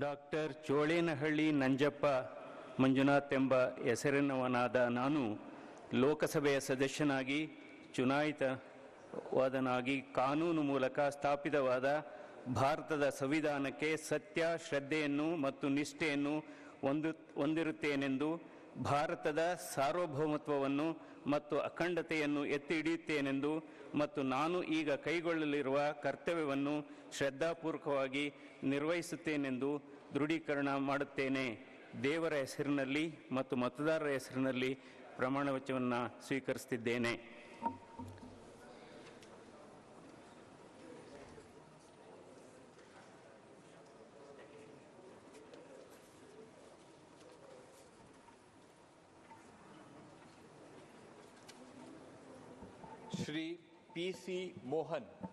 Doctor Cholenahalli Nanjappa Manjunath ಎಂಬ ಹೆಸರಿನವನಾದ ನಾನು ಲೋಕಸಭೆಯ ಸದಸ್ಯನಾಗಿ ಚುನಾಯಿತವಾದನಾಗಿ ಕಾನೂನು ಮೂಲಕ ಸ್ಥಾಪಿತವಾದ ಭಾರತದ ಸಂವಿಧಾನಕ್ಕೆ ಸತ್ಯ, ಶ್ರದ್ಧೆಯನ್ನು ಮತ್ತು ನಿಷ್ಠೆಯನ್ನು ಹೊಂದಿರುತ್ತೇನೆಂದು, ಭಾರತದ ಸಾರ್ವಭೌಮತ್ವವನ್ನು ಮತ್ತು ಅಖಂಡತೆಯನ್ನು ಎತ್ತಿ ಹಿಡಿಯುತ್ತೇನೆಂದು ಮತ್ತು ನಾನು ಈಗ ಕೈಗೊಳ್ಳಲಿರುವ ಕರ್ತವ್ಯವನ್ನು ಶ್ರದ್ಧಾಪೂರ್ವಕವಾಗಿ ನಿರ್ವಹಿಸುತ್ತೇನೆಂದು ದೃಢೀಕರಣ ಮಾಡುತ್ತೇನೆ. ದೇವರ ಹೆಸರಿನಲ್ಲಿ ಮತ್ತು ಮತದಾರರ ಹೆಸರಿನಲ್ಲಿ ಪ್ರಮಾಣವಚನವನ್ನು ಸ್ವೀಕರಿಸುತ್ತಿದ್ದೇನೆ. श्री P.C. Mohan.